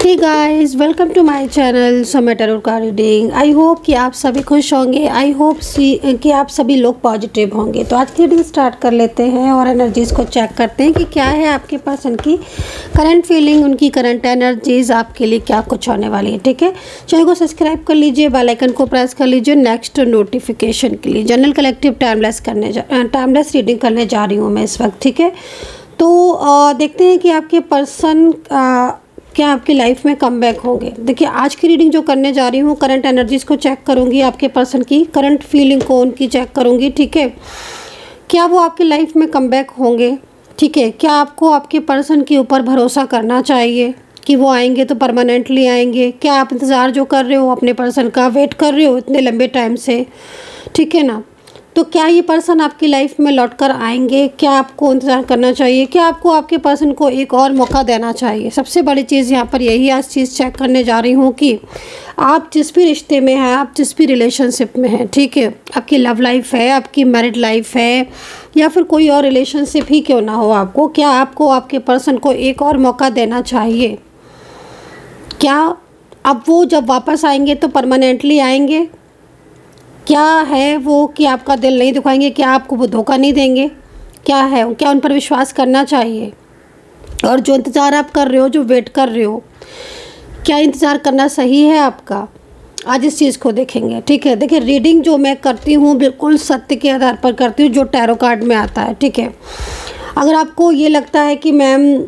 Hey guys, welcome to my channel समय tarot का reading. I hope कि आप सभी खुश होंगे। आई होप कि आप सभी लोग पॉजिटिव होंगे। तो आज की रीडिंग स्टार्ट कर लेते हैं और एनर्जीज़ को चेक करते हैं कि क्या है आपके पर्सन की करंट फीलिंग, उनकी करंट एनर्जीज आपके लिए क्या कुछ होने वाली है। ठीक है, चैनल को सब्सक्राइब कर लीजिए, बेल आइकन को प्रेस कर लीजिए नेक्स्ट नोटिफिकेशन के लिए। जनरल कलेक्टिव टाइमलेस रीडिंग करने जा रही हूँ मैं इस वक्त। ठीक है, तो देखते हैं कि आपके पर्सन क्या आपकी लाइफ में कम बैक होंगे। देखिए, आज की रीडिंग जो करने जा रही हूँ, करंट एनर्जीज़ को चेक करूँगी, आपके पर्सन की करंट फीलिंग को उनकी चेक करूँगी। ठीक है, क्या वो आपकी लाइफ में कम बैक होंगे। ठीक है, क्या आपको आपके पर्सन के ऊपर भरोसा करना चाहिए कि वो आएंगे तो परमानेंटली आएंगे। क्या आप इंतज़ार जो कर रहे हो अपने पर्सन का, वेट कर रहे हो इतने लंबे टाइम से, ठीक है ना, तो क्या ये पर्सन आपकी लाइफ में लौट कर आएंगे। क्या आपको इंतज़ार करना चाहिए, क्या आपको आपके पर्सन को एक और मौका देना चाहिए। सबसे बड़ी चीज़ यहाँ पर यही आज चीज़ चेक करने जा रही हूँ कि आप जिस भी रिश्ते में हैं, आप जिस भी रिलेशनशिप में हैं, ठीक है, आपकी लव लाइफ है, आपकी मैरिड लाइफ है, या फिर कोई और रिलेशनशिप ही क्यों ना हो आपको, क्या आपको आपके पर्सन को एक और मौका देना चाहिए। क्या अब वो जब वापस आएंगे तो परमानेंटली आएंगे। क्या है वो कि आपका दिल नहीं दुखाएंगे, क्या आपको वो धोखा नहीं देंगे। क्या है, क्या उन पर विश्वास करना चाहिए। और जो इंतज़ार आप कर रहे हो, जो वेट कर रहे हो, क्या इंतज़ार करना सही है आपका। आज इस चीज़ को देखेंगे। ठीक है, देखिए, रीडिंग जो मैं करती हूँ बिल्कुल सत्य के आधार पर करती हूँ, जो टैरो कार्ड में आता है। ठीक है, अगर आपको ये लगता है कि मैम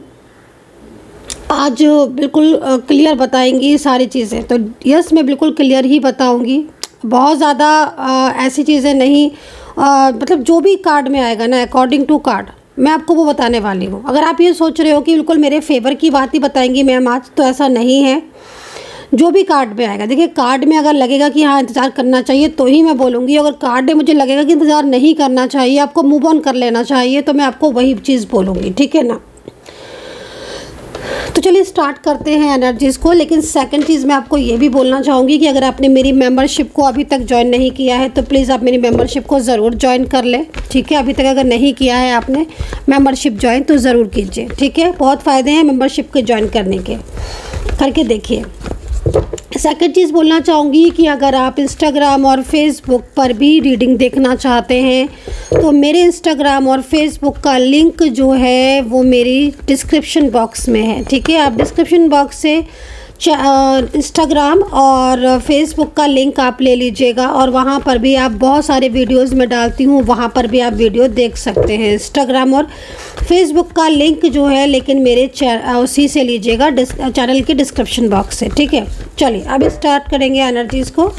आज बिल्कुल क्लियर बताएंगी सारी चीज़ें, तो यस, मैं बिल्कुल क्लियर ही बताऊँगी। बहुत ज़्यादा ऐसी चीज़ें नहीं, मतलब जो भी कार्ड में आएगा ना, अकॉर्डिंग टू कार्ड मैं आपको वो बताने वाली हूँ। अगर आप ये सोच रहे हो कि बिल्कुल मेरे फेवर की बात ही बताएंगी मैम आज, तो ऐसा नहीं है। जो भी कार्ड में आएगा, देखिए, कार्ड में अगर लगेगा कि हाँ इंतज़ार करना चाहिए तो ही मैं बोलूँगी। अगर कार्ड में मुझे लगेगा कि इंतज़ार नहीं करना चाहिए, आपको मूव ऑन कर लेना चाहिए, तो मैं आपको वही चीज़ बोलूँगी। ठीक है ना, तो चलिए स्टार्ट करते हैं एनर्जीज़ को। लेकिन सेकंड चीज़ मैं आपको ये भी बोलना चाहूँगी कि अगर आपने मेरी मेंबरशिप को अभी तक ज्वाइन नहीं किया है तो प्लीज़ आप मेरी मेंबरशिप को ज़रूर ज्वाइन कर लें। ठीक है, अभी तक अगर नहीं किया है आपने मेंबरशिप ज्वाइन तो ज़रूर कीजिए। ठीक है, बहुत फ़ायदे हैं मेंबरशिप के ज्वाइन करने के, करके देखिए। सेकंड चीज़ बोलना चाहूँगी कि अगर आप इंस्टाग्राम और फेसबुक पर भी रीडिंग देखना चाहते हैं तो मेरे इंस्टाग्राम और फेसबुक का लिंक जो है वो मेरी डिस्क्रिप्शन बॉक्स में है। ठीक है, आप डिस्क्रिप्शन बॉक्स से इंस्टाग्राम और फेसबुक का लिंक आप ले लीजिएगा, और वहाँ पर भी आप बहुत सारे वीडियोस में डालती हूँ, वहाँ पर भी आप वीडियो देख सकते हैं। इंस्टाग्राम और फेसबुक का लिंक जो है लेकिन मेरे उसी से लीजिएगा, चैनल के डिस्क्रिप्शन बॉक्स से। ठीक है, चलिए अब स्टार्ट करेंगे एनर्जीज़ को।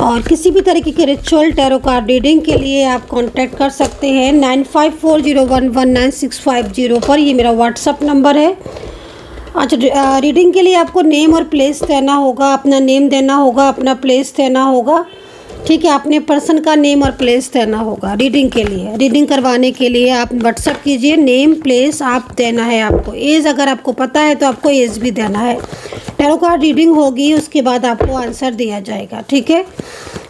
और किसी भी तरीके के रिचुअल टैरो कार्ड रीडिंग के लिए आप कांटेक्ट कर सकते हैं 9540119650 पर। ये मेरा व्हाट्सअप नंबर है। अच्छा, रीडिंग के लिए आपको नेम और प्लेस देना होगा, अपना नेम देना होगा, अपना प्लेस देना होगा। ठीक है, अपने पर्सन का नेम और प्लेस देना होगा रीडिंग के लिए। रीडिंग करवाने के लिए आप व्हाट्सअप कीजिए, नेम प्लेस आप देना है आपको। एज अगर आपको पता है तो आपको एज भी देना है। टैरो कार्ड रीडिंग होगी, उसके बाद आपको आंसर दिया जाएगा। ठीक है,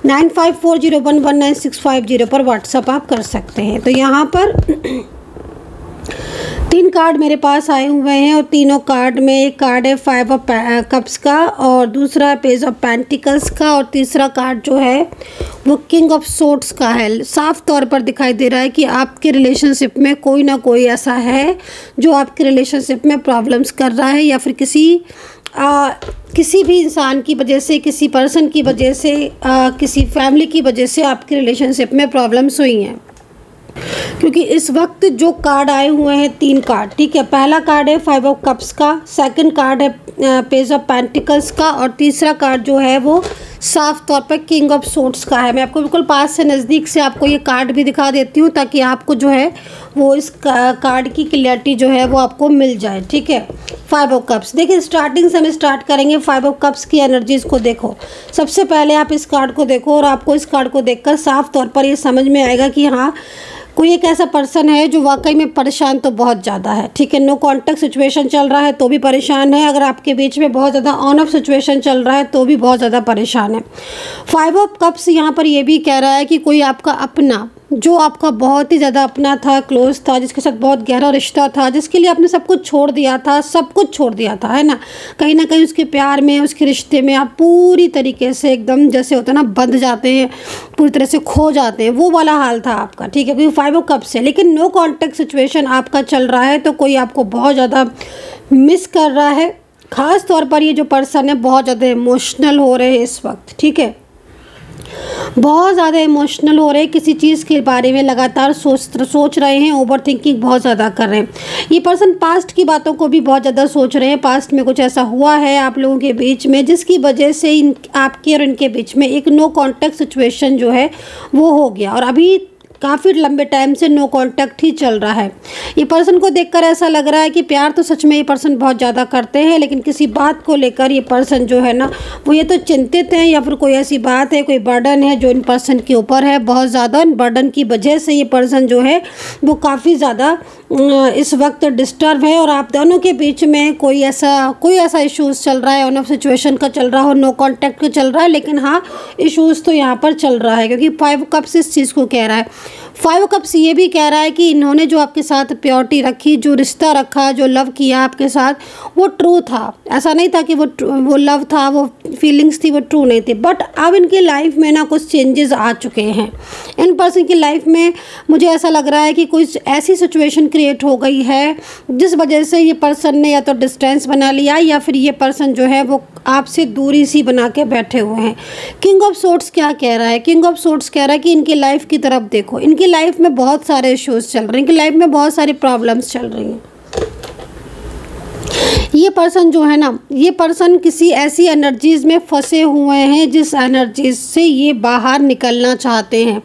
9540119650 पर व्हाट्सअप आप कर सकते हैं। तो यहाँ पर 3 कार्ड मेरे पास आए हुए हैं, और तीनों कार्ड में एक कार्ड है 5 ऑफ कप्स का, और दूसरा पेज ऑफ पेंटिकल्स का, और तीसरा कार्ड जो है वो किंग ऑफ सोर्ड्स का है। साफ तौर पर दिखाई दे रहा है कि आपके रिलेशनशिप में कोई ना कोई ऐसा है जो आपके रिलेशनशिप में प्रॉब्लम्स कर रहा है, या फिर किसी भी इंसान की वजह से, किसी पर्सन की वजह से, किसी फैमिली की वजह से आपके रिलेशनशिप में प्रॉब्लम्स हुई हैं। क्योंकि इस वक्त जो कार्ड आए हुए हैं 3 कार्ड, ठीक है, पहला कार्ड है 5 ऑफ कप्स का, सेकंड कार्ड है पेज ऑफ पेंटिकल्स का, और तीसरा कार्ड जो है वो साफ तौर पर किंग ऑफ सोर्ड्स का है। मैं आपको बिल्कुल पास से नज़दीक से आपको ये कार्ड भी दिखा देती हूँ ताकि आपको जो है वो इस कार्ड की क्लियरिटी जो है वो आपको मिल जाए। ठीक है, 5 ऑफ कप्स, देखिए स्टार्टिंग से हम स्टार्ट करेंगे। 5 ऑफ कप्स की एनर्जीज़ को देखो। सबसे पहले आप इस कार्ड को देखो, और आपको इस कार्ड को देखकर साफ तौर पर ये समझ में आएगा कि हाँ, कोई एक ऐसा पर्सन है जो वाकई में परेशान तो बहुत ज़्यादा है। ठीक है, नो कॉन्टैक्ट सिचुएशन चल रहा है तो भी परेशान है। अगर आपके बीच में बहुत ज़्यादा ऑन ऑफ सिचुएशन चल रहा है तो भी बहुत ज़्यादा परेशान है। 5 ऑफ कप्स यहाँ पर ये भी कह रहा है कि कोई आपका अपना जो आपका बहुत ही ज़्यादा अपना था, क्लोज था, जिसके साथ बहुत गहरा रिश्ता था, जिसके लिए आपने सब कुछ छोड़ दिया था, सब कुछ छोड़ दिया था, है ना कहीं उसके प्यार में, उसके रिश्ते में आप पूरी तरीके से एकदम जैसे होता है ना बंध जाते हैं, पूरी तरह से खो जाते हैं, वो वाला हाल था आपका, ठीक है, क्योंकि 5 ऑफ कप्स है। लेकिन नो कॉन्टैक्ट सिचुएशन आपका चल रहा है, तो कोई आपको बहुत ज़्यादा मिस कर रहा है। ख़ास तौर पर ये जो पर्सन है बहुत ज़्यादा इमोशनल हो रहे हैं इस वक्त, ठीक है, बहुत ज़्यादा इमोशनल हो रहे हैं, किसी चीज़ के बारे में लगातार सोच रहे हैं, ओवर थिंकिंग बहुत ज़्यादा कर रहे हैं। ये पर्सन पास्ट की बातों को भी बहुत ज़्यादा सोच रहे हैं, पास्ट में कुछ ऐसा हुआ है आप लोगों के बीच में जिसकी वजह से आपके और इनके बीच में एक नो कॉन्टैक्ट सिचुएशन जो है वो हो गया, और अभी काफ़ी लंबे टाइम से नो कांटेक्ट ही चल रहा है। ये पर्सन को देखकर ऐसा लग रहा है कि प्यार तो सच में ये पर्सन बहुत ज़्यादा करते हैं, लेकिन किसी बात को लेकर ये पर्सन जो है ना वो ये तो चिंतित हैं, या फिर कोई ऐसी बात है, कोई बर्डन है जो इन पर्सन के ऊपर है बहुत ज़्यादा। बर्डन की वजह से ये पर्सन जो है वो काफ़ी ज़्यादा इस वक्त डिस्टर्ब है, और आप दोनों के बीच में कोई ऐसा इश्यूज़ चल रहा है, ऑन ऑफ सिचुएशन का चल रहा हो, नो कॉन्टैक्ट का चल रहा है, लेकिन हाँ इश्यूज़ तो यहाँ पर चल रहा है, क्योंकि 5 कप्स इस चीज़ को कह रहा है। 5 कप्स ये भी कह रहा है कि इन्होंने जो आपके साथ प्योरिटी रखी, जो रिश्ता रखा, जो लव किया आपके साथ, वो ट्रू था। ऐसा नहीं था कि वो लव था, वो फीलिंग्स थी, वो ट्रू नहीं थी। बट अब इनकी लाइफ में ना कुछ चेंजेस आ चुके हैं। इन पर्सन की लाइफ में मुझे ऐसा लग रहा है कि कुछ ऐसी सिचुएशन क्रिएट हो गई है जिस वजह से ये पर्सन ने या तो डिस्टेंस बना लिया, या फिर ये पर्सन जो है वो आपसे दूरी सी बना के बैठे हुए हैं। किंग ऑफ सोर्ड्स क्या कह रहा है? किंग ऑफ सोर्ड्स कह रहा है कि इनकी लाइफ की तरफ देखो, इनकी लाइफ में बहुत सारे इश्यूज चल रहे हैं, इनकी लाइफ में बहुत सारी प्रॉब्लम्स चल रही हैं। ये पर्सन जो है ना, ये पर्सन किसी ऐसी एनर्जीज़ में फंसे हुए हैं जिस एनर्जीज से ये बाहर निकलना चाहते हैं,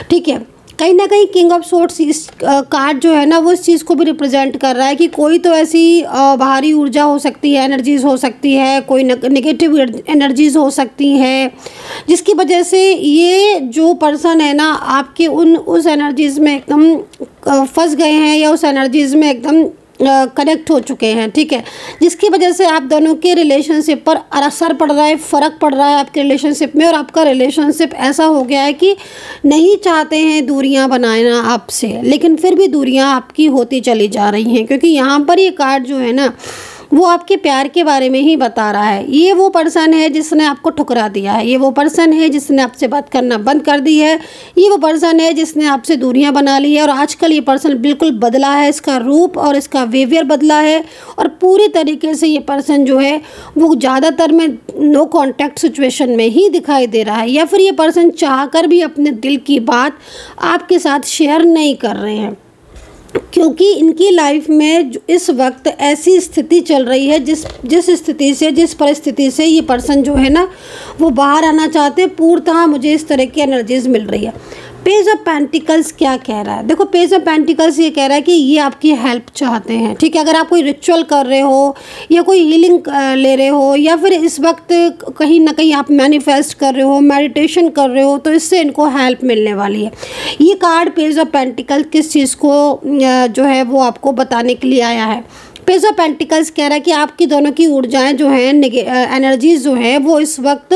ठीक है। कहीं ना कहीं किंग ऑफ सोर्ड्स इस कार्ड जो है ना वो इस चीज़ को भी रिप्रेजेंट कर रहा है कि कोई तो ऐसी बाहरी ऊर्जा हो सकती है, एनर्जीज़ हो सकती है, कोई नेगेटिव एनर्जीज़ हो सकती है, जिसकी वजह से ये जो पर्सन है ना आपके उस एनर्जीज़ में एकदम फंस गए हैं, या उस एनर्जीज़ में एकदम कनेक्ट हो चुके हैं, ठीक है, जिसकी वजह से आप दोनों के रिलेशनशिप पर असर पड़ रहा है, फ़र्क पड़ रहा है आपके रिलेशनशिप में, और आपका रिलेशनशिप ऐसा हो गया है कि नहीं चाहते हैं दूरियां बनाना आपसे, लेकिन फिर भी दूरियां आपकी होती चली जा रही हैं, क्योंकि यहाँ पर ये कार्ड जो है ना वो आपके प्यार के बारे में ही बता रहा है। ये वो पर्सन है जिसने आपको ठुकरा दिया है, ये वो पर्सन है जिसने आपसे बात करना बंद कर दी है, ये वो पर्सन है जिसने आपसे दूरियां बना ली है, और आजकल ये पर्सन बिल्कुल बदला है, इसका रूप और इसका बिहेवियर बदला है, और पूरी तरीके से ये पर्सन जो है वो ज़्यादातर में नो कॉन्टैक्ट सिचुएशन में ही दिखाई दे रहा है, या फिर ये पर्सन चाहकर भी अपने दिल की बात आपके साथ शेयर नहीं कर रहे हैं, क्योंकि इनकी लाइफ में इस वक्त ऐसी स्थिति चल रही है जिस परिस्थिति से ये पर्सन जो है ना वो बाहर आना चाहते हैं। पूर्णतः मुझे इस तरह की एनर्जीज मिल रही है। पेज ऑफ पेंटिकल्स क्या कह रहा है? देखो, पेज ऑफ पेंटिकल्स ये कह रहा है कि ये आपकी हेल्प चाहते हैं, ठीक है। अगर आप कोई रिचुअल कर रहे हो या कोई हीलिंग ले रहे हो, या फिर इस वक्त कहीं ना कहीं आप मैनिफेस्ट कर रहे हो, मेडिटेशन कर रहे हो, तो इससे इनको हेल्प मिलने वाली है। ये कार्ड पेज ऑफ पेंटिकल किस चीज़ को जो है वो आपको बताने के लिए आया है। पेज ऑफ पेंटिकल्स कह रहा है कि आपकी दोनों की ऊर्जाएं जो हैं, एनर्जीज जो हैं, वो इस वक्त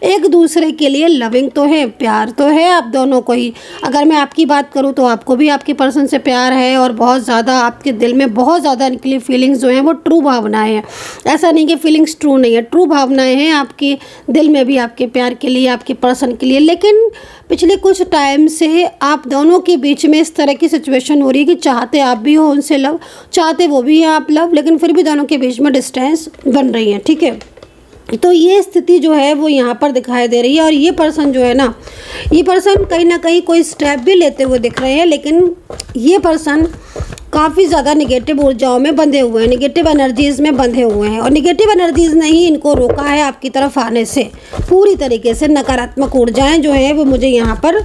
एक दूसरे के लिए लविंग तो है, प्यार तो है आप दोनों को ही। अगर मैं आपकी बात करूं तो आपको भी आपके पर्सन से प्यार है, और बहुत ज़्यादा आपके दिल में बहुत ज़्यादा इनके लिए फीलिंग्स जो हैं वो ट्रू भावनाएं हैं। ऐसा नहीं कि फीलिंग्स ट्रू नहीं है, ट्रू भावनाएँ हैं आपके दिल में भी आपके प्यार के लिए, आपके पर्सन के लिए। लेकिन पिछले कुछ टाइम से आप दोनों के बीच में इस तरह की सिचुएशन हो रही है कि चाहते आप भी हो उनसे लव, चाहते वो भी हैं आप लव, लेकिन फिर भी दोनों के बीच में डिस्टेंस बन रही है, ठीक है। तो ये स्थिति जो है वो यहाँ पर दिखाई दे रही है, और ये पर्सन जो है ना, ये पर्सन कहीं ना कहीं कोई स्टेप भी लेते हुए दिख रहे हैं, लेकिन ये पर्सन काफ़ी ज़्यादा निगेटिव ऊर्जाओं में बंधे हुए हैं, निगेटिव एनर्जीज़ में बंधे हुए हैं, और निगेटिव एनर्जीज़ ने ही इनको रोका है आपकी तरफ आने से। पूरी तरीके से नकारात्मक ऊर्जाएं जो हैं वो मुझे यहाँ पर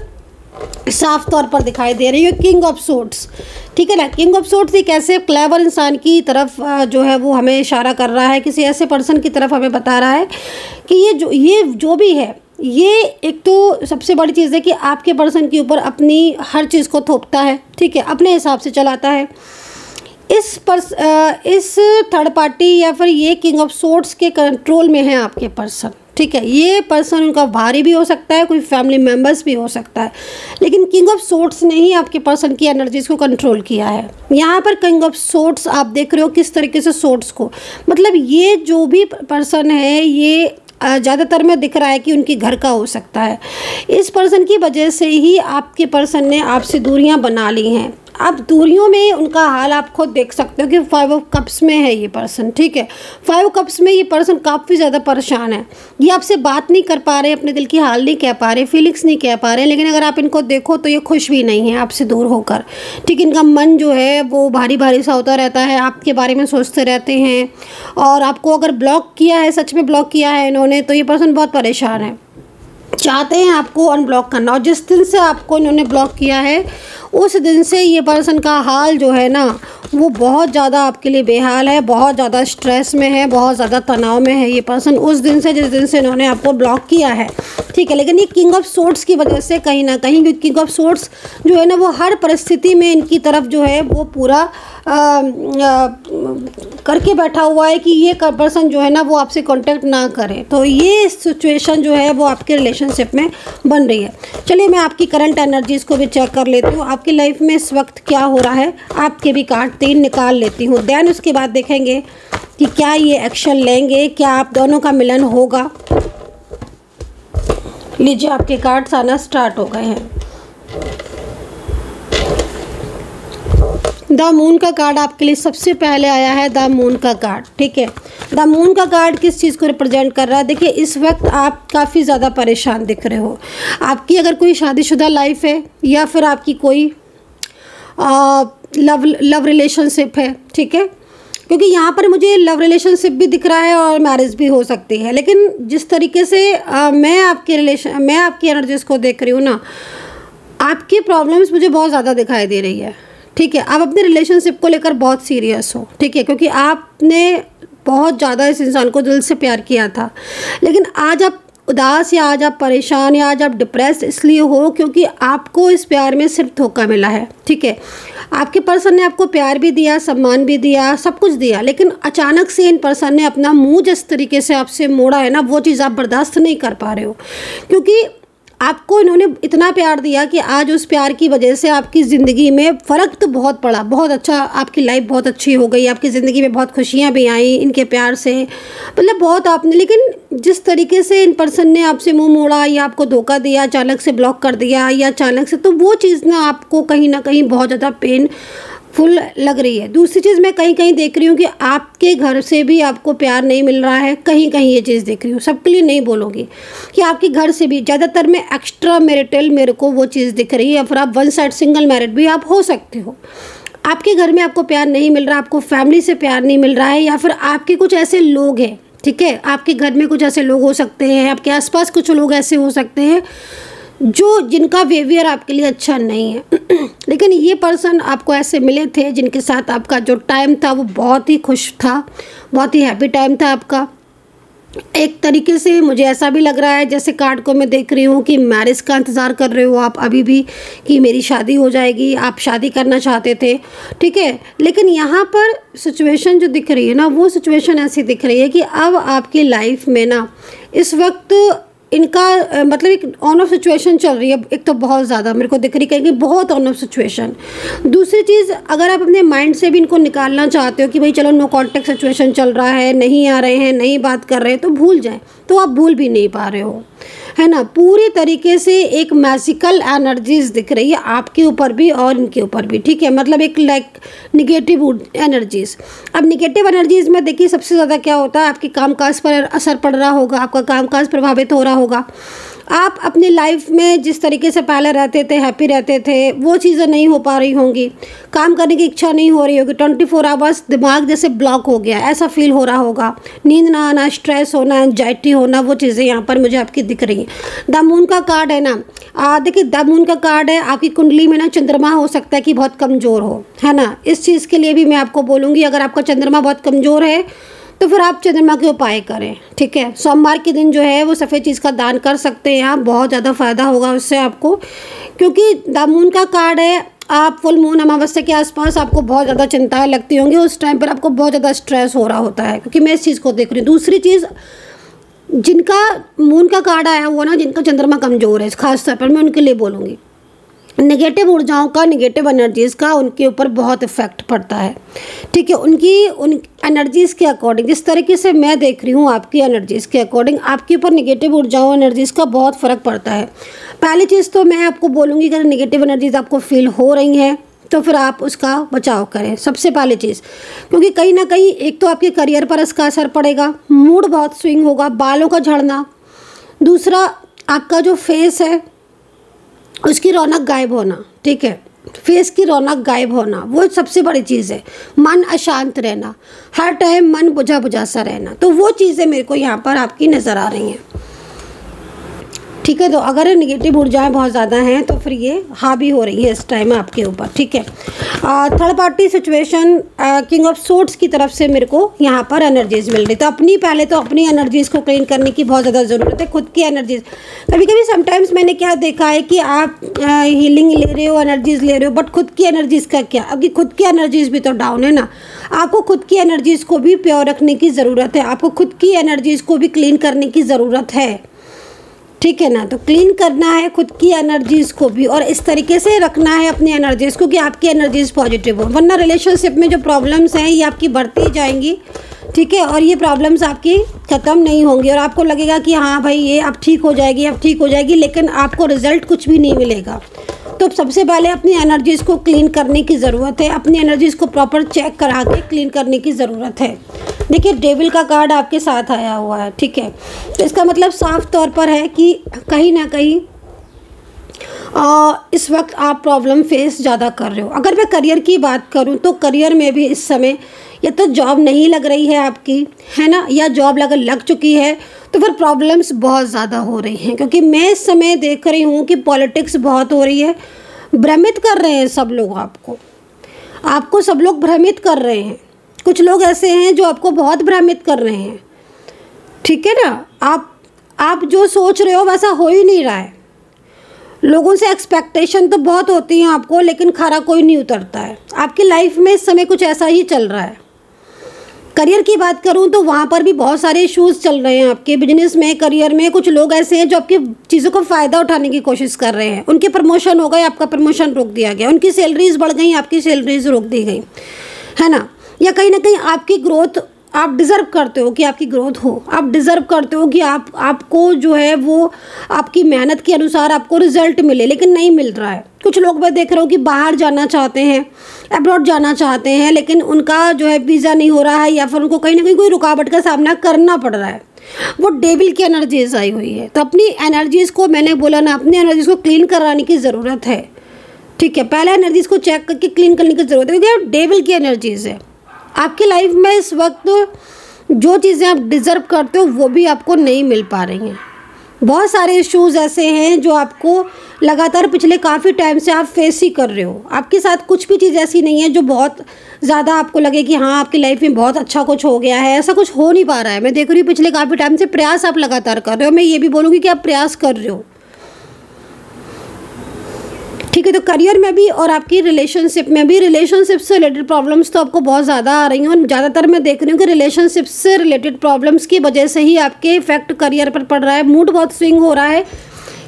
साफ तौर पर दिखाई दे रही है। किंग ऑफ सोर्ड्स, ठीक है ना। किंग ऑफ सोर्ड्स एक ऐसे क्लेवर इंसान की तरफ जो है वो हमें इशारा कर रहा है, किसी ऐसे पर्सन की तरफ हमें बता रहा है कि ये जो भी है, ये एक तो सबसे बड़ी चीज़ है कि आपके पर्सन के ऊपर अपनी हर चीज़ को थोपता है, ठीक है, अपने हिसाब से चलाता है। इस थर्ड पार्टी या फिर ये किंग ऑफ सोर्ड्स के कंट्रोल में है आपके पर्सन, ठीक है, ये पर्सन उनका भारी भी हो सकता है, कोई फैमिली मेम्बर्स भी हो सकता है, लेकिन किंग ऑफ सोर्ड्स ने ही आपके पर्सन की एनर्जीज को कंट्रोल किया है। यहाँ पर किंग ऑफ सोर्ड्स आप देख रहे हो किस तरीके से सोर्ड्स को, मतलब ये जो भी पर्सन है ये ज़्यादातर में दिख रहा है कि उनकी घर का हो सकता है। इस पर्सन की वजह से ही आपके पर्सन ने आपसे दूरियां बना ली हैं। अब दूरियों में उनका हाल आप खुद देख सकते हो कि 5 ऑफ कप्स में है ये पर्सन, ठीक है। 5 कप्स में ये पर्सन काफ़ी ज़्यादा परेशान है, ये आपसे बात नहीं कर पा रहे, अपने दिल की हाल नहीं कह पा रहे, फीलिंग्स नहीं कह पा रहे, लेकिन अगर आप इनको देखो तो ये खुश भी नहीं है आपसे दूर होकर, ठीक। इनका मन जो है वो भारी भारी सा होता रहता है, आपके बारे में सोचते रहते हैं, और आपको अगर ब्लॉक किया है, सच में ब्लॉक किया है इन्होंने, तो ये पर्सन बहुत परेशान है, चाहते हैं आपको अनब्लॉक करना। और जिस दिन से आपको इन्होंने ब्लॉक किया है उस दिन से ये पर्सन का हाल जो है ना वो बहुत ज़्यादा आपके लिए बेहाल है, बहुत ज़्यादा स्ट्रेस में है, बहुत ज़्यादा तनाव में है ये पर्सन उस दिन से जिस दिन से इन्होंने आपको ब्लॉक किया है, ठीक है। लेकिन ये किंग ऑफ सोर्ड्स की वजह से कहीं ना कहीं, क्योंकि किंग ऑफ सोर्ड्स जो है ना वो हर परिस्थिति में इनकी तरफ जो है वो पूरा करके बैठा हुआ है कि ये पर्सन जो है ना वो आपसे कांटेक्ट ना करे, तो ये सिचुएशन जो है वो आपके रिलेशनशिप में बन रही है। चलिए मैं आपकी करंट एनर्जीज़ को भी चेक कर लेती हूँ, आपकी लाइफ में इस वक्त क्या हो रहा है। आपके भी कार्ड 3 निकाल लेती हूँ, देन उसके बाद देखेंगे कि क्या ये एक्शन लेंगे, क्या आप दोनों का मिलन होगा। लीजिए आपके कार्ड्स आना स्टार्ट हो गए हैं। द मून का कार्ड आपके लिए सबसे पहले आया है, द मून का कार्ड, ठीक है। द मून का कार्ड किस चीज़ को रिप्रेजेंट कर रहा है? देखिए इस वक्त आप काफ़ी ज़्यादा परेशान दिख रहे हो। आपकी अगर कोई शादीशुदा लाइफ है या फिर आपकी कोई लव रिलेशनशिप है, ठीक है, क्योंकि यहाँ पर मुझे लव रिलेशनशिप भी दिख रहा है और मैरिज भी हो सकती है। लेकिन जिस तरीके से मैं आपकी एनर्जीज को देख रही हूँ ना, आपकी प्रॉब्लम्स मुझे बहुत ज़्यादा दिखाई दे रही है, ठीक है। आप अपने रिलेशनशिप को लेकर बहुत सीरियस हो, ठीक है, क्योंकि आपने बहुत ज़्यादा इस इंसान को दिल से प्यार किया था, लेकिन आज आप उदास या आज आप परेशान या आज आप डिप्रेस इसलिए हो क्योंकि आपको इस प्यार में सिर्फ धोखा मिला है, ठीक है। आपके पर्सन ने आपको प्यार भी दिया, सम्मान भी दिया, सब कुछ दिया, लेकिन अचानक से इन पर्सन ने अपना मुंह जिस तरीके से आपसे मोड़ा है ना, वो चीज़ आप बर्दाश्त नहीं कर पा रहे हो, क्योंकि आपको इन्होंने इतना प्यार दिया कि आज उस प्यार की वजह से आपकी ज़िंदगी में फ़र्क तो बहुत पड़ा, बहुत अच्छा, आपकी लाइफ बहुत अच्छी हो गई, आपकी ज़िंदगी में बहुत खुशियाँ भी आई इनके प्यार से, मतलब बहुत आपने। लेकिन जिस तरीके से इन पर्सन ने आपसे मुंह मोड़ा या आपको धोखा दिया, अचानक से ब्लॉक कर दिया या अचानक से, तो वो चीज़ ना आपको कहीं ना कहीं बहुत ज़्यादा पेनफुल लग रही है। दूसरी चीज़ मैं कहीं कहीं देख रही हूँ कि आपके घर से भी आपको प्यार नहीं मिल रहा है, कहीं कहीं ये चीज़ देख रही हूँ, सबके लिए नहीं बोलूँगी कि आपके घर से भी, ज़्यादातर में एक्स्ट्रा मैरिटल मेरे को वो चीज़ दिख रही है, या फिर आप वन साइड सिंगल मैरिड भी आप हो सकते हो। आपके घर में आपको प्यार नहीं मिल रहा, आपको फैमिली से प्यार नहीं मिल रहा है, या फिर आपके कुछ ऐसे लोग हैं, ठीक है, आपके घर में कुछ ऐसे लोग हो सकते हैं, आपके आसपास कुछ लोग ऐसे हो सकते हैं जिनका बिहेवियर आपके लिए अच्छा नहीं है। लेकिन ये पर्सन आपको ऐसे मिले थे जिनके साथ आपका जो टाइम था वो बहुत ही खुश था, बहुत ही हैप्पी टाइम था आपका। एक तरीके से मुझे ऐसा भी लग रहा है जैसे कार्ड को मैं देख रही हूँ कि मैरिज का इंतज़ार कर रहे हो आप अभी भी, कि मेरी शादी हो जाएगी, आप शादी करना चाहते थे, ठीक है। लेकिन यहाँ पर सिचुएशन जो दिख रही है ना, वो सिचुएशन ऐसी दिख रही है कि अब आपकी लाइफ में ना इस वक्त इनका मतलब एक ऑन ऑफ सिचुएशन चल रही है। एक तो बहुत ज़्यादा मेरे को दिख रही है कि बहुत ऑन ऑफ सिचुएशन। दूसरी चीज़, अगर आप अपने माइंड से भी इनको निकालना चाहते हो कि भाई चलो नो कॉन्टेक्ट सिचुएशन चल रहा है, नहीं आ रहे हैं, नहीं बात कर रहे हैं, तो भूल जाएं, तो आप भूल भी नहीं पा रहे हो, है ना। पूरी तरीके से एक मैजिकल एनर्जीज दिख रही है आपके ऊपर भी और इनके ऊपर भी, ठीक है, मतलब एक लाइक निगेटिव एनर्जीज। अब निगेटिव एनर्जीज में देखिए सबसे ज़्यादा क्या होता है, आपके कामकाज पर असर पड़ रहा होगा, आपका कामकाज प्रभावित हो रहा होगा। आप अपनी लाइफ में जिस तरीके से पहले रहते थे, हैप्पी रहते थे, वो चीज़ें नहीं हो पा रही होंगी, काम करने की इच्छा नहीं हो रही होगी, 24 आवर्स दिमाग जैसे ब्लॉक हो गया, ऐसा फील हो रहा होगा, नींद ना आना, स्ट्रेस होना, एंजाइटी होना, वो चीज़ें यहाँ पर मुझे आपकी दिख रही हैं। द मून का कार्ड है ना, देखिए द मून का कार्ड है, आपकी कुंडली में ना चंद्रमा हो सकता है कि बहुत कमज़ोर हो, है ना। इस चीज़ के लिए भी मैं आपको बोलूँगी, अगर आपका चंद्रमा बहुत कमज़ोर है तो फिर आप चंद्रमा के उपाय करें, ठीक है। सोमवार के दिन जो है वो सफ़ेद चीज़ का दान कर सकते हैं आप, बहुत ज़्यादा फ़ायदा होगा उससे आपको, क्योंकि द मून का कार्ड है। आप फुल मून अमावस्या के आसपास आपको बहुत ज़्यादा चिंताएं लगती होंगी, उस टाइम पर आपको बहुत ज़्यादा स्ट्रेस हो रहा होता है, क्योंकि मैं इस चीज़ को देख रही हूँ। दूसरी चीज़, जिनका मून का कार्ड आया हुआ ना, जिनका चंद्रमा कमज़ोर है, खास तौर पर मैं उनके लिए बोलूँगी, नेगेटिव ऊर्जाओं का, नेगेटिव एनर्जीज़ का उनके ऊपर बहुत इफेक्ट पड़ता है। ठीक है, उन एनर्जीज़ के अकॉर्डिंग, जिस तरीके से मैं देख रही हूँ आपकी एनर्जीज़ के अकॉर्डिंग, आपके ऊपर नेगेटिव ऊर्जाओं एनर्जीज़ का बहुत फ़र्क पड़ता है। पहली चीज़ तो मैं आपको बोलूँगी कि अगर नेगेटिव एनर्जीज़ आपको फील हो रही हैं तो फिर आप उसका बचाव करें, सबसे पहली चीज़। क्योंकि कहीं ना कहीं एक तो आपके करियर पर इसका असर पड़ेगा, मूड बहुत स्विंग होगा, बालों का झड़ना। दूसरा, आपका जो फेस है उसकी रौनक गायब होना। ठीक है, फेस की रौनक गायब होना वो सबसे बड़ी चीज़ है। मन अशांत रहना, हर टाइम मन बुझा बुझा सा रहना, तो वो चीज़ें मेरे को यहाँ पर आपकी नज़र आ रही हैं। ठीक है, तो अगर नेगेटिव ऊर्जाएं बहुत ज़्यादा हैं तो फिर ये हावी हो रही है इस टाइम आपके ऊपर। ठीक है, third party situation, king of swords की तरफ से मेरे को यहाँ पर एनर्जीज़ मिल रही। तो पहले तो अपनी एनर्जीज़ को क्लीन करने की बहुत ज़्यादा ज़रूरत है, खुद की एनर्जीज़। कभी कभी समटाइम्स मैंने क्या देखा है कि आप हीलिंग ले रहे हो, एनर्जीज़ ले रहे हो, बट खुद की एनर्जीज़ का क्या? अभी खुद की एनर्जीज़ भी तो डाउन है ना। आपको खुद की एनर्जीज़ को भी प्योर रखने की ज़रूरत है, आपको खुद की एनर्जीज़ को भी क्लीन करने की ज़रूरत है। ठीक है ना, तो क्लीन करना है खुद की एनर्जीज़ को भी, और इस तरीके से रखना है अपनी एनर्जीज़ को कि आपकी एनर्जीज़ पॉजिटिव हो। वरना रिलेशनशिप में जो प्रॉब्लम्स हैं ये आपकी बढ़ती जाएंगी। ठीक है, और ये प्रॉब्लम्स आपकी ख़त्म नहीं होंगी और आपको लगेगा कि हाँ भाई ये अब ठीक हो जाएगी, अब ठीक हो जाएगी, लेकिन आपको रिजल्ट कुछ भी नहीं मिलेगा। तो सबसे पहले अपनी एनर्जीज़ को क्लीन करने की ज़रूरत है, अपनी एनर्जीज़ को प्रॉपर चेक करा के क्लीन करने की ज़रूरत है। देखिए, डेविल का कार्ड आपके साथ आया हुआ है। ठीक है, तो इसका मतलब साफ तौर पर है कि कहीं ना कहीं इस वक्त आप प्रॉब्लम फेस ज़्यादा कर रहे हो। अगर मैं करियर की बात करूं तो करियर में भी इस समय या तो जॉब नहीं लग रही है आपकी, है ना, या जॉब लग चुकी है, तो फिर प्रॉब्लम्स बहुत ज़्यादा हो रही हैं। क्योंकि मैं इस समय देख रही हूँ कि पॉलिटिक्स बहुत हो रही है, भ्रमित कर रहे हैं सब लोग आपको सब लोग भ्रमित कर रहे हैं। कुछ लोग ऐसे हैं जो आपको बहुत भ्रमित कर रहे हैं। ठीक है ना, आप जो सोच रहे हो वैसा हो ही नहीं रहा है। लोगों से एक्सपेक्टेशन तो बहुत होती है आपको, लेकिन खरा कोई नहीं उतरता है। आपकी लाइफ में इस समय कुछ ऐसा ही चल रहा है। करियर की बात करूं तो वहाँ पर भी बहुत सारे इश्यूज़ चल रहे हैं आपके बिजनेस में, करियर में। कुछ लोग ऐसे हैं जो आपकी चीज़ों का फ़ायदा उठाने की कोशिश कर रहे हैं। उनके प्रमोशन हो गए, आपका प्रमोशन रोक दिया गया। उनकी सैलरीज बढ़ गई, आपकी सैलरीज रोक दी गई, है ना। या कहीं ना कहीं आपकी ग्रोथ, आप डिज़र्व करते हो कि आपकी ग्रोथ हो, आप डिज़र्व करते हो कि आपको जो है वो आपकी मेहनत के अनुसार आपको रिजल्ट मिले, लेकिन नहीं मिल रहा है। कुछ लोग मैं देख रहा हूँ कि बाहर जाना चाहते हैं, अब्रॉड जाना चाहते हैं, लेकिन उनका जो है वीज़ा नहीं हो रहा है, या फिर उनको कहीं ना कहीं कोई रुकावट का सामना करना पड़ रहा है। वो डेविल की एनर्जीज आई हुई है। तो अपनी एनर्जीज़ को, मैंने बोला ना, अपनी एनर्जीज़ को क्लीन कराने की ज़रूरत है। ठीक है, पहले एनर्जीज़ को चेक करके क्लीन करने की ज़रूरत है, क्योंकि डेविल की एनर्जीज़ है आपकी लाइफ में। इस वक्त जो चीज़ें आप डिज़र्व करते हो वो भी आपको नहीं मिल पा रही हैं। बहुत सारे इश्यूज़ ऐसे हैं जो आपको लगातार पिछले काफ़ी टाइम से आप फेस ही कर रहे हो। आपके साथ कुछ भी चीज़ ऐसी नहीं है जो बहुत ज़्यादा आपको लगे कि हाँ आपकी लाइफ में बहुत अच्छा कुछ हो गया है। ऐसा कुछ हो नहीं पा रहा है। मैं देख रही हूँ पिछले काफ़ी टाइम से प्रयास आप लगातार कर रहे हो। मैं ये भी बोलूँगी कि आप प्रयास कर रहे हो। ठीक है, तो करियर में भी और आपकी रिलेशनशिप में भी, रिलेशनशिप से रिलेटेड प्रॉब्लम्स तो आपको बहुत ज़्यादा आ रही हैं। और ज़्यादातर मैं देख रही हूँ कि रिलेशनशिप से रिलेटेड प्रॉब्लम्स की वजह से ही आपके इफेक्ट करियर पर पड़ रहा है। मूड बहुत स्विंग हो रहा है,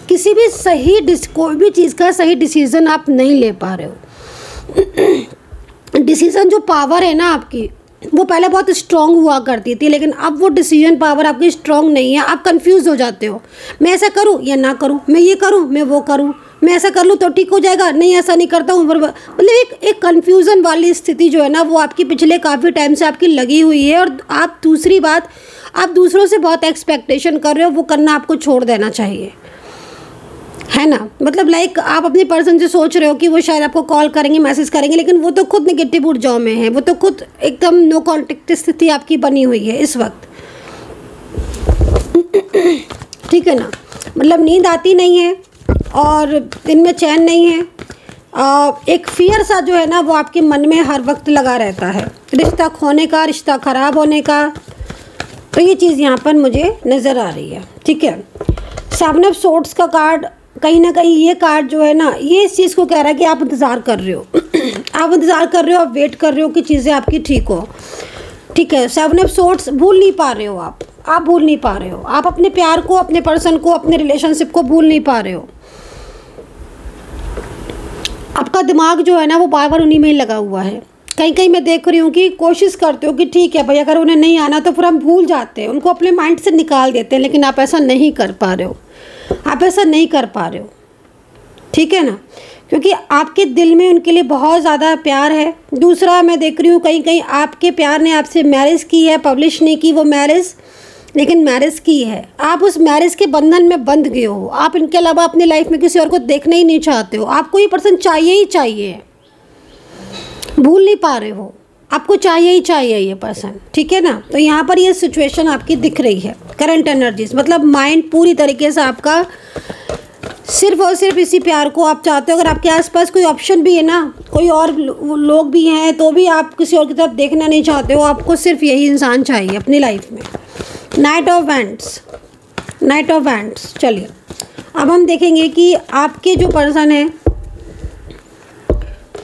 किसी भी कोई भी चीज़ का सही डिसीज़न आप नहीं ले पा रहे हो। डिसीज़न जो पावर है ना आपकी, वो पहले बहुत स्ट्रॉन्ग हुआ करती थी, लेकिन अब वो डिसीजन पावर आपकी स्ट्रॉन्ग नहीं है। आप कंफ्यूज हो जाते हो, मैं ऐसा करूँ या ना करूँ, मैं ये करूँ मैं वो करूँ, मैं ऐसा कर लूँ तो ठीक हो जाएगा, नहीं ऐसा नहीं करता हूँ। मतलब एक कन्फ्यूज़न वाली स्थिति जो है ना, वो आपकी पिछले काफ़ी टाइम से आपकी लगी हुई है। और आप दूसरी बात, आप दूसरों से बहुत एक्सपेक्टेशन कर रहे हो, वो करना आपको छोड़ देना चाहिए, है ना। मतलब लाइक आप अपने पर्सन से सोच रहे हो कि वो शायद आपको कॉल करेंगे, मैसेज करेंगे, लेकिन वो तो खुद नेगेटिव ऊर्जाओं में है। वो तो खुद एकदम नो कॉन्टेक्ट स्थिति आपकी बनी हुई है इस वक्त। ठीक है ना, मतलब नींद आती नहीं है और दिन में चैन नहीं है। एक फियर सा जो है ना वो आपके मन में हर वक्त लगा रहता है, रिश्ता खोने का, रिश्ता ख़राब होने का। तो ये चीज़ यहाँ पर मुझे नज़र आ रही है। ठीक है, सेवन ऑफ सोर्ड्स का कार्ड, कहीं ना कहीं ये कार्ड जो है ना, ये इस चीज़ को कह रहा है कि आप इंतज़ार कर रहे हो। आप इंतज़ार कर रहे हो, आप वेट कर रहे हो कि चीज़ें आपकी ठीक हो। ठीक है, सेवन ऑफ सोर्ड्स भूल नहीं पा रहे हो आप, आप भूल नहीं पा रहे हो, आप अपने प्यार को, अपने पर्सन को, अपने रिलेशनशिप को भूल नहीं पा रहे हो। आपका दिमाग जो है ना वो बार बार उन्हीं में ही लगा हुआ है। कहीं कहीं मैं देख रही हूँ कि कोशिश करते हो कि ठीक है भाई, अगर उन्हें नहीं आना तो फिर हम भूल जाते हैं, उनको अपने माइंड से निकाल देते हैं, लेकिन आप ऐसा नहीं कर पा रहे हो, आप ऐसा नहीं कर पा रहे हो, ठीक है ना, क्योंकि आपके दिल में उनके लिए बहुत ज़्यादा प्यार है। दूसरा मैं देख रही हूँ कहीं कहीं आपके प्यार ने आपसे मैरिज की है, पब्लिश नहीं की वो मैरिज, लेकिन मैरिज की है। आप उस मैरिज के बंधन में बंध गए हो, आप इनके अलावा अपनी लाइफ में किसी और को देखना ही नहीं चाहते हो, आपको ये पर्सन चाहिए ही चाहिए, भूल नहीं पा रहे हो, आपको चाहिए ही चाहिए ये पर्सन, ठीक है ना। तो यहाँ पर ये सिचुएशन आपकी दिख रही है, करंट एनर्जीज, मतलब माइंड पूरी तरीके से आपका सिर्फ और सिर्फ इसी प्यार को आप चाहते हो। अगर आपके आसपास कोई ऑप्शन भी है ना, कोई और लोग भी हैं, तो भी आप किसी और की तरफ देखना नहीं चाहते हो, आपको सिर्फ यही इंसान चाहिए अपनी लाइफ में। Night of wands, night of wands. चलिए अब हम देखेंगे कि आपके जो पर्सन है,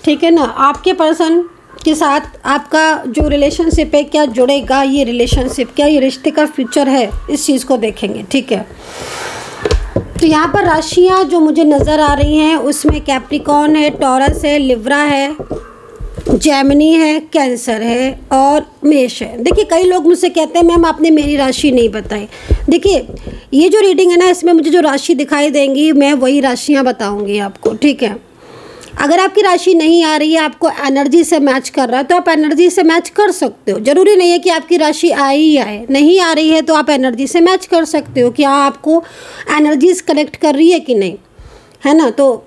ठीक है ना, आपके पर्सन के साथ आपका जो रिलेशनशिप है क्या जुड़ेगा, ये रिलेशनशिप क्या ये रिश्ते का फ्यूचर है, इस चीज़ को देखेंगे, ठीक है। तो यहाँ पर राशियाँ जो मुझे नज़र आ रही हैं उसमें कैप्रिकॉर्न है, टॉरस है, लिब्रा है, जेमिनी है, कैंसर है और मेष है। देखिए कई लोग मुझसे कहते हैं मैम आपने मेरी राशि नहीं बताई। देखिए ये जो रीडिंग है ना, इसमें मुझे जो राशि दिखाई देंगी मैं वही राशियाँ बताऊँगी आपको, ठीक है। अगर आपकी राशि नहीं आ रही है, आपको एनर्जी से मैच कर रहा है, तो आप एनर्जी से मैच कर सकते हो। ज़रूरी नहीं है कि आपकी राशि आए ही आए, नहीं आ रही है तो आप एनर्जी से मैच कर सकते हो कि हाँ आपको एनर्जीज कनेक्ट कर रही है कि नहीं, है ना। तो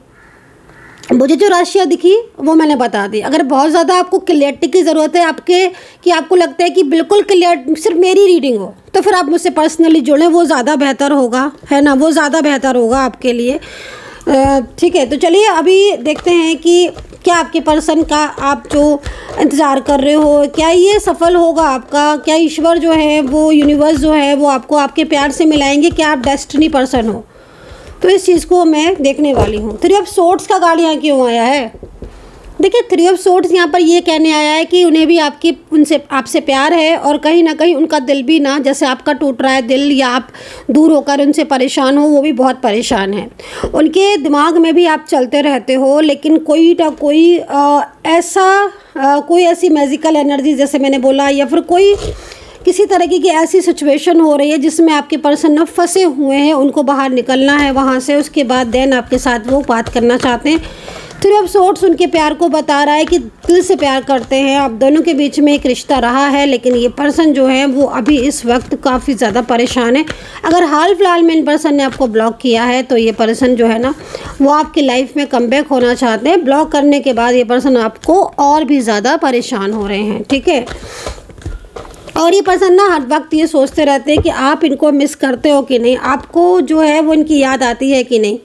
मुझे जो राशियाँ दिखी वो मैंने बता दी। अगर बहुत ज़्यादा आपको क्लियरिटी की ज़रूरत है आपके, कि आपको लगता है कि बिल्कुल क्लियर सिर्फ मेरी रीडिंग हो, तो फिर आप मुझसे पर्सनली जुड़ें, वो ज़्यादा बेहतर होगा, है ना, वो ज़्यादा बेहतर होगा आपके लिए, ठीक है। तो चलिए अभी देखते हैं कि क्या आपके पर्सन का आप जो इंतज़ार कर रहे हो क्या ये सफल होगा आपका, क्या ईश्वर जो है वो यूनिवर्स जो है वो आपको आपके प्यार से मिलाएंगे, क्या आप डेस्टिनी पर्सन हो, तो इस चीज़ को मैं देखने वाली हूँ। 3 ऑफ सोर्ड्स का कार्ड यहाँ क्यों आया है? देखिए 3 ऑफ सोर्ड्स यहाँ पर ये कहने आया है कि उन्हें भी आपसे प्यार है, और कहीं ना कहीं उनका दिल भी ना, जैसे आपका टूट रहा है दिल या आप दूर होकर उनसे परेशान हो, वो भी बहुत परेशान है। उनके दिमाग में भी आप चलते रहते हो, लेकिन कोई ना कोई कोई ऐसी मैजिकल एनर्जी जैसे मैंने बोला, या फिर कोई किसी तरीके की ऐसी सिचुएशन हो रही है जिसमें आपके पर्सन ना फंसे हुए हैं, उनको बाहर निकलना है वहाँ से, उसके बाद देन आपके साथ वो बात करना चाहते हैं। 3 ऑफ सोर्ड्स उनके प्यार को बता रहा है कि दिल से प्यार करते हैं, आप दोनों के बीच में एक रिश्ता रहा है, लेकिन ये पर्सन जो है वो अभी इस वक्त काफ़ी ज़्यादा परेशान है। अगर हाल फिलहाल में इन पर्सन ने आपको ब्लॉक किया है तो ये पर्सन जो है ना वो आपकी लाइफ में कमबैक होना चाहते हैं। ब्लॉक करने के बाद ये पर्सन आपको और भी ज़्यादा परेशान हो रहे हैं, ठीक है। और ये पर्सन ना हर वक्त ये सोचते रहते हैं कि आप इनको मिस करते हो कि नहीं, आपको जो है वो इनकी याद आती है कि नहीं,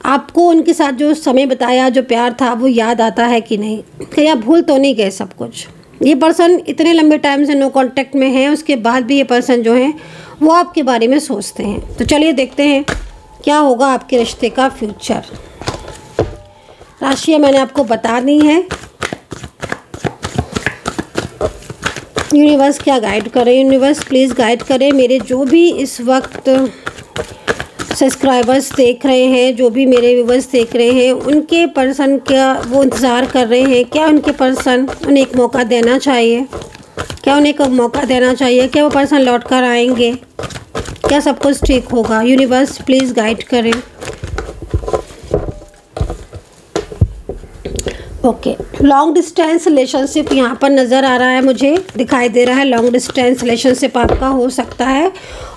आपको उनके साथ जो समय बिताया, जो प्यार था वो याद आता है कि नहीं, कहीं आप भूल तो नहीं गए सब कुछ। ये पर्सन इतने लंबे टाइम से नो कांटेक्ट में है, उसके बाद भी ये पर्सन जो है वो आपके बारे में सोचते हैं। तो चलिए देखते हैं क्या होगा आपके रिश्ते का फ्यूचर। राशियाँ मैंने आपको बता दी हैं। यूनिवर्स क्या गाइड करे, यूनिवर्स प्लीज़ गाइड करे मेरे जो भी इस वक्त सब्सक्राइबर्स देख रहे हैं, जो भी मेरे व्यूवर्स देख रहे हैं, उनके पर्सन क्या वो इंतज़ार कर रहे हैं, क्या उनके पर्सन उन्हें एक मौका देना चाहिए, क्या उन्हें एक मौका देना चाहिए, क्या वो पर्सन लौट कर आएंगे, क्या सब कुछ ठीक होगा। यूनिवर्स प्लीज़ गाइड करें। ओके, लॉन्ग डिस्टेंस रिलेशनशिप यहाँ पर नज़र आ रहा है, मुझे दिखाई दे रहा है लॉन्ग डिस्टेंस रिलेशनशिप आपका हो सकता है।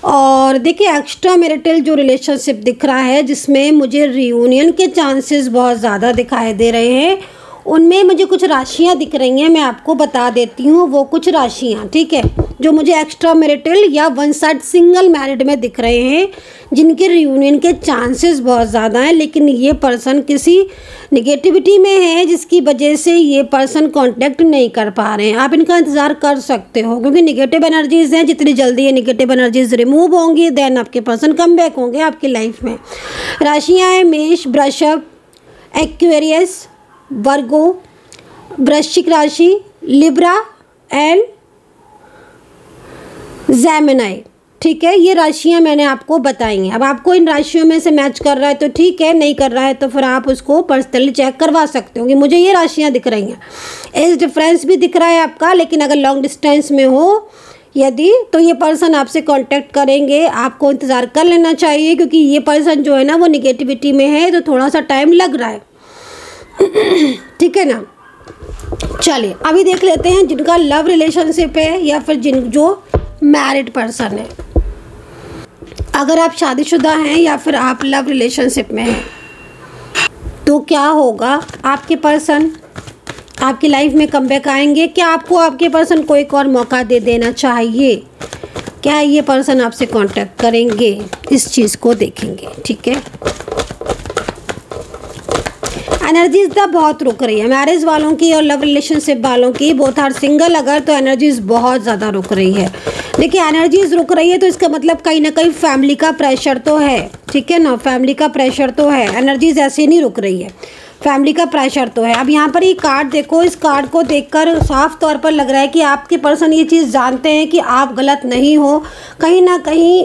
और देखिए एक्स्ट्रा मैरिटल जो रिलेशनशिप दिख रहा है जिसमें मुझे रियूनियन के चांसेस बहुत ज़्यादा दिखाई दे रहे हैं, उनमें मुझे कुछ राशियाँ दिख रही हैं, मैं आपको बता देती हूँ वो कुछ राशियाँ, ठीक है, जो मुझे एक्स्ट्रा मैरिटल या वन साइड सिंगल मैरिड में दिख रहे हैं, जिनके रियूनियन के चांसेस बहुत ज़्यादा हैं, लेकिन ये पर्सन किसी निगेटिविटी में है जिसकी वजह से ये पर्सन कांटेक्ट नहीं कर पा रहे हैं। आप इनका इंतज़ार कर सकते हो क्योंकि निगेटिव एनर्जीज़ हैं, जितनी जल्दी ये निगेटिव एनर्जीज़ रिमूव होंगी देन आपके पर्सन कम बैक होंगे आपकी लाइफ में। राशियाँ हैं मेष, वृषभ, एक्वेरियस, वर्गो, वृश्चिक राशि, लिब्रा एंड जेमिनी। ठीक है, ये राशियां मैंने आपको बताई हैं। अब आपको इन राशियों में से मैच कर रहा है तो ठीक है, नहीं कर रहा है तो फिर आप उसको पर्सनली चेक करवा सकते हो कि मुझे ये राशियां दिख रही हैं, एज डिफरेंस भी दिख रहा है आपका। लेकिन अगर लॉन्ग डिस्टेंस में हो यदि, तो ये पर्सन आपसे कांटेक्ट करेंगे, आपको इंतज़ार कर लेना चाहिए, क्योंकि ये पर्सन जो है ना वो निगेटिविटी में है, तो थोड़ा सा टाइम लग रहा है। ठीक है ना। चलिए अभी देख लेते हैं जिनका लव रिलेशनशिप है या फिर जो मैरिड पर्सन है। अगर आप शादीशुदा हैं या फिर आप लव रिलेशनशिप में हैं तो क्या होगा, आपके पर्सन आपकी लाइफ में कमबैक आएंगे? क्या आपको आपके पर्सन को एक और मौका दे देना चाहिए? क्या ये पर्सन आपसे कांटेक्ट करेंगे? इस चीज़ को देखेंगे। ठीक है, एनर्जीज तो बहुत रुक रही है मैरिज वालों की और लव रिलेशनशिप वालों की, बोथ आर सिंगल। अगर तो एनर्जीज बहुत ज़्यादा रुक रही है। देखिए एनर्जीज रुक रही है तो इसका मतलब कहीं ना कहीं फैमिली का प्रेशर तो है। ठीक है ना, फैमिली का प्रेशर तो है, एनर्जीज ऐसे नहीं रुक रही है, फैमिली का प्रेशर तो है। अब यहाँ पर ये कार्ड देखो, इस कार्ड को देखकर साफ तौर पर लग रहा है कि आपके पर्सन ये चीज़ जानते हैं कि आप गलत नहीं हो, कहीं ना कहीं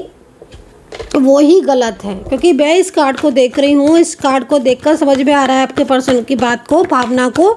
वो ही गलत है। क्योंकि मैं इस कार्ड को देख रही हूँ, इस कार्ड को देखकर समझ में आ रहा है आपके पर्सन की बात को, भावना को,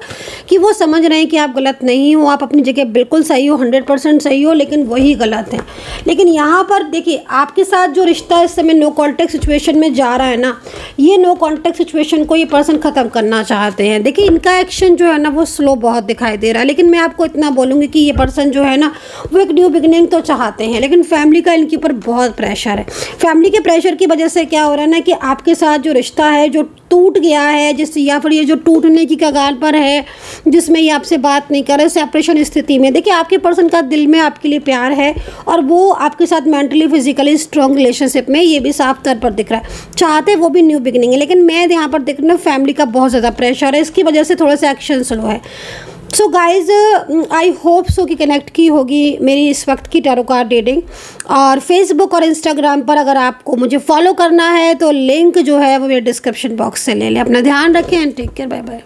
कि वो समझ रहे हैं कि आप गलत नहीं हो, आप अपनी जगह बिल्कुल सही हो, 100% सही हो, लेकिन वही गलत है। लेकिन यहाँ पर देखिए आपके साथ जो रिश्ता इस समय नो कॉन्टेक्ट सिचुएशन में जा रहा है ना, ये नो कॉन्टेक्ट सिचुएशन को ये पर्सन ख़त्म करना चाहते हैं। देखिए इनका एक्शन जो है ना वो स्लो बहुत दिखाई दे रहा है, लेकिन मैं आपको इतना बोलूँगी कि ये पर्सन जो है ना वो एक न्यू बिगिनिंग तो चाहते हैं, लेकिन फैमिली का इनके ऊपर बहुत प्रेशर है। फैमिली के प्रेशर की वजह से क्या हो रहा है ना कि आपके साथ जो रिश्ता है जो टूट गया है, जिससे या फिर ये जो टूटने की कगार पर है, जिसमें ये आपसे बात नहीं कर रहे, सेपरेशन स्थिति में। देखिए आपके पर्सन का दिल में आपके लिए प्यार है और वो आपके साथ मेंटली फिजिकली स्ट्रॉन्ग रिलेशनशिप में, ये भी साफ तौर पर दिख रहा है। चाहते वो भी न्यू बिगिनिंग है, लेकिन मैं यहाँ पर देख रही हूँ फैमिली का बहुत ज़्यादा प्रेशर है, इसकी वजह से थोड़ा सा एक्शन स्लो है। So guys I hope so कि कनेक्ट की होगी मेरी इस वक्त की टैरो कार्ड रीडिंग। और फेसबुक और इंस्टाग्राम पर अगर आपको मुझे फॉलो करना है तो लिंक जो है वो मेरे डिस्क्रिप्शन बॉक्स से ले लें। अपना ध्यान रखें and take care, bye bye.